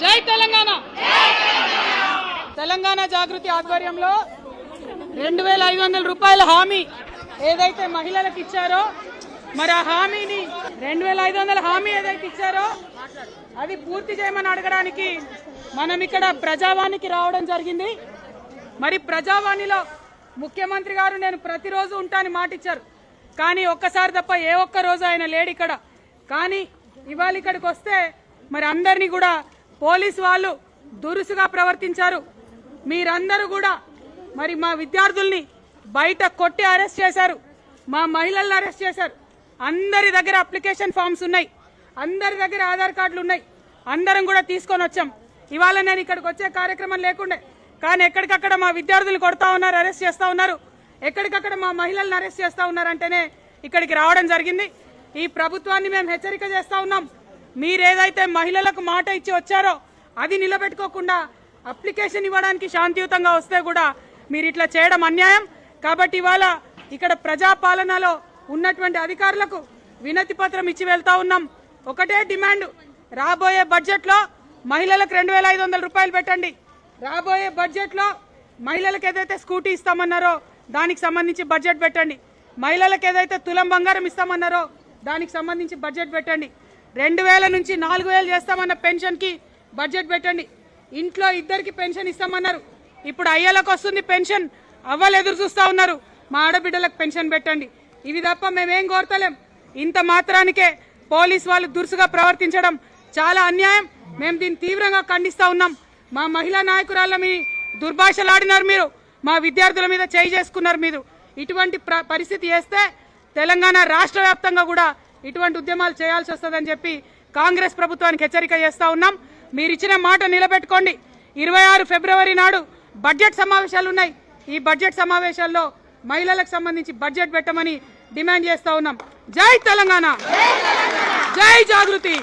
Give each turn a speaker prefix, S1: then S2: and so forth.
S1: జై తెలంగాణ తెలంగాణ జాగృతి ఆధ్వర్యంలో 2500 రూపాయల హామీ ఏదైతే మహిళలకు ఇచ్చారో మరి ఆ హామీని 2500 హామీ ఏదైతే ఇచ్చారో అది పూర్తి చేయమని అడగడానికి మనం ఇక్కడ ప్రజావాణికి రావడం జరిగింది। మరి ప్రజావాణిలో ముఖ్యమంత్రి గారు నేను ప్రతిరోజు ఉంటానని మాట ఇచ్చారు, కానీ ఒక్కసారి తప్ప ఏ ఒక్క రోజు ఆయన లేడు ఇక్కడ। కానీ ఇవాళ ఇక్కడికి వస్తే మరి అందరినీ కూడా పోలీసు వాళ్ళు దురుసుగా ప్రవర్తించారు। మీరందరూ కూడా మరి మా విద్యార్థుల్ని బయట కొట్టి అరెస్ట్ చేశారు, మా మహిళలను అరెస్ట్ చేశారు। అందరి దగ్గర అప్లికేషన్ ఫామ్స్ ఉన్నాయి, అందరి దగ్గర ఆధార్ కార్డులు ఉన్నాయి, అందరం కూడా తీసుకొని వచ్చాం। ఇవాళ నేను ఇక్కడికి వచ్చే కార్యక్రమం లేకుండే, కానీ ఎక్కడికక్కడ మా విద్యార్థులు కొడతా ఉన్నారు, అరెస్ట్ చేస్తూ ఉన్నారు, ఎక్కడికక్కడ మా మహిళలను అరెస్ట్ చేస్తూ ఉన్నారంటేనే ఇక్కడికి రావడం జరిగింది। ఈ ప్రభుత్వాన్ని మేము హెచ్చరిక చేస్తూ ఉన్నాం, మీరేదైతే మహిళలకు మాట ఇచ్చి వచ్చారో అది నిలబెట్టుకోకుండా అప్లికేషన్ ఇవ్వడానికి శాంతియుతంగా వస్తే కూడా మీరు ఇట్లా చేయడం అన్యాయం। కాబట్టి ఇవాళ ఇక్కడ ప్రజాపాలనలో ఉన్నటువంటి అధికారులకు వినతి పత్రం ఇచ్చి వెళ్తా ఉన్నాం। ఒకటే డిమాండ్, రాబోయే బడ్జెట్లో మహిళలకు 2500 రూపాయలు పెట్టండి, రాబోయే బడ్జెట్లో మహిళలకు ఏదైతే స్కూటీ ఇస్తామన్నారో దానికి సంబంధించి బడ్జెట్ పెట్టండి, మహిళలకు ఏదైతే తులం బంగారం ఇస్తామన్నారో దానికి సంబంధించి బడ్జెట్ పెట్టండి, 2000 నుంచి 4000 చేస్తామన్న పెన్షన్కి బడ్జెట్ పెట్టండి, ఇంట్లో ఇద్దరికి పెన్షన్ ఇస్తామన్నారు, ఇప్పుడు అయ్యలకు వస్తుంది పెన్షన్, అవ్వలు ఎదురు చూస్తూ ఉన్నారు, మా ఆడబిడ్డలకు పెన్షన్ పెట్టండి। ఇవి తప్ప మేమేం కోరతలేం। ఇంత మాత్రానికే పోలీస్ వాళ్ళు దురుసుగా ప్రవర్తించడం చాలా అన్యాయం, మేము దీన్ని తీవ్రంగా ఖండిస్తూ ఉన్నాం। మా మహిళా నాయకురాళ్ళ మీ దుర్భాషలాడినారు, మీరు మా విద్యార్థుల మీద చేయి చేసుకున్నారు, మీరు ఇటువంటి పరిస్థితి చేస్తే తెలంగాణ రాష్ట్ర వ్యాప్తంగా కూడా ఇటువంటి ఉద్యమాలు చేయాల్సి వస్తుందని చెప్పి కాంగ్రెస్ ప్రభుత్వానికి హెచ్చరిక చేస్తా ఉన్నాం। మీరు ఇచ్చిన మాట నిలబెట్టుకోండి। 26 ఫిబ్రవరి నాడు బడ్జెట్ సమావేశాలు ఉన్నాయి, ఈ బడ్జెట్ సమావేశాల్లో మహిళలకు సంబంధించి బడ్జెట్ పెట్టమని డిమాండ్ చేస్తా ఉన్నాం। జై తెలంగాణ, జై జాగృతి।